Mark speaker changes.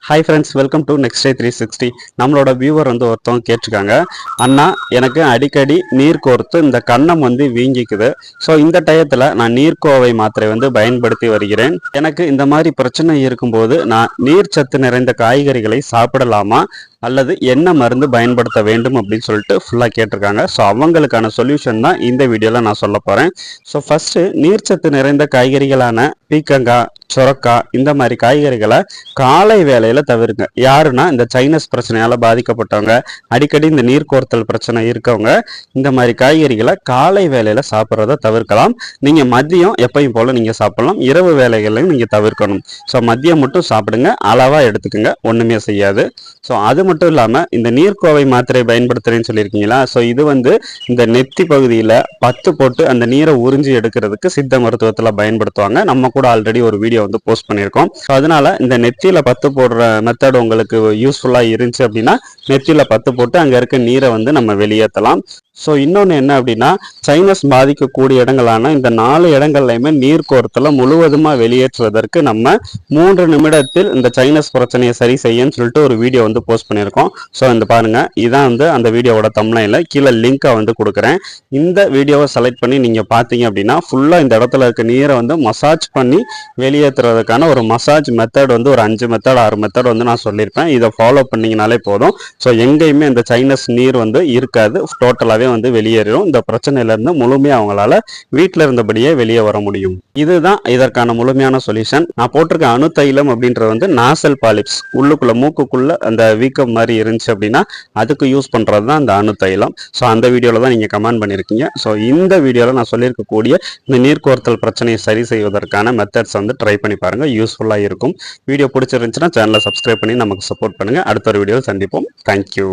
Speaker 1: Hi friends, welcome to Next Day 360. நம்மளோட viewer ஒருத்தவங்க கேட்டிருக்காங்க, அண்ணா எனக்கு அடிக்கடி நீர் கோர்த்து இந்த கன்னம் வீங்கிக்குது. ஸோ இந்த டயத்தில் நான் நீர்க்கோவை மாத்திரை பயன்படுத்தி வருகிறேன். எனக்கு இந்த மாதிரி பிரச்சனை இருக்கும்போது நான் நீர் சத்து நிறைந்த காய்கறிகளை சாப்பிடலாமா அல்லது என்ன மருந்து பயன்படுத்த வேண்டும் அப்படின்னு சொல்லிட்டு ஃபுல்லாக கேட்டிருக்காங்க. ஸோ அவங்களுக்கான சொல்யூஷன் தான் இந்த வீடியோவில் நான் சொல்ல போகிறேன். ஸோ ஃபஸ்ட்டு நீர்ச்சத்து நிறைந்த காய்கறிகளான பீக்கங்காய், சொரக்காய் இந்த மாதிரி காய்கறிகளை காலை வேளையில் தவிருங்க. யாருன்னா இந்த சைனஸ் பிரச்சனையால் பாதிக்கப்பட்டவங்க, அடிக்கடி இந்த நீர் கோர்த்தல் பிரச்சனை இருக்கவங்க இந்த மாதிரி காய்கறிகளை காலை வேளையில் சாப்பிட்றத தவிர்க்கலாம். நீங்கள் மதியம் எப்பயும் போல் நீங்கள் சாப்பிடலாம், இரவு வேலைகளையும் நீங்கள் தவிர்க்கணும். ஸோ மதியம் மட்டும் சாப்பிடுங்க, அளவாக எடுத்துக்கோங்க, ஒன்றுமே செய்யாது. ஸோ அது மட்டும் இல்லாமல் இந்த நீர்க்கோவை மாத்திரை பயன்படுத்துறேன்னு சொல்லியிருக்கீங்களா? ஸோ இது இந்த நெத்தி பகுதியில் பத்து போட்டு அந்த நீரை உறிஞ்சி எடுக்கிறதுக்கு சித்த மருத்துவத்தில் பயன்படுத்துவாங்க. நம்ம கூட ஆல்ரெடி ஒரு வீடியோ போஸ்ட் பண்ணியிருக்கோம். ஸோ அதனால இந்த நெத்தியில பத்து போடுற மெத்தட் உங்களுக்கு யூஸ்ஃபுல்லாக இருந்துச்சு அப்படின்னா நெத்தியில பத்து போட்டு அங்கே இருக்க நீரை நம்ம வெளியேற்றலாம். ஸோ இன்னொன்று என்ன அப்படின்னா, சைனஸ் பாதிக்கக்கூடிய இடங்களான இந்த 4 இடங்கள்லையுமே நீர் கோர்த்தலை முழுவதுமாக வெளியேற்றுவதற்கு நம்ம 3 நிமிடத்தில் இந்த சைனஸ் பிரச்சனையை சரி செய்யன்னு சொல்லிட்டு ஒரு வீடியோ போஸ்ட் பண்ணியிருக்கோம். ஸோ இந்த பாருங்க, இதான் அந்த வீடியோவோட தம்ப்லைன்ல கீழே லிங்கை கொடுக்குறேன். இந்த வீடியோவை செலக்ட் பண்ணி நீங்கள் பார்த்தீங்க அப்படின்னா ஃபுல்லாக இந்த இடத்துல இருக்க நீரை மசாஜ் பண்ணி வெளியேற்றுறதுக்கான ஒரு மசாஜ் மெத்தட் ஒரு 5 மெத்தட் 6 மெத்தட் நான் சொல்லியிருப்பேன். இதை ஃபாலோ பண்ணிங்கனாலே போதும். ஸோ எங்கேயுமே இந்த சைனஸ் நீர் இருக்காது, டோட்டலாகவே வெளியேறும். இந்த பிரச்சனையில இருந்து முழுமையா அவங்களால வீட்டில் இருந்தபடியே வெளியே வர முடியும். இதுதான் இதற்கான முழுமையான சொல்யூஷன். நான் போட்டிருக்க அணு தைலம் அப்படின்றது நாசல் பாலிப்ஸ், உள்ளுக்குள்ள மூக்குக்குள்ள அந்த வீக்கம் மாதிரி இருந்துச்சு அப்படின்னா அதுக்கு யூஸ் பண்றது தான் அந்த அணு தைலம். ஸோ அந்த வீடியோல தான் நீங்க கமெண்ட் பண்ணிருக்கீங்க. ஸோ இந்த வீடியோல நான் சொல்லியிருக்கக்கூடிய இந்த நீர்க்கோர்த்தல் பிரச்சனையை சரி செய்வதற்கான மெத்தட்ஸ் ட்ரை பண்ணி பாருங்க, யூஸ்ஃபுல்லா இருக்கும். வீடியோ பிடிச்சிருந்துச்சுன்னா சேனலை சப்ஸ்கிரைப் பண்ணி நமக்கு சப்போர்ட் பண்ணுங்க. அடுத்த ஒரு வீடியோவில் சந்திப்போம். தேங்க்யூ.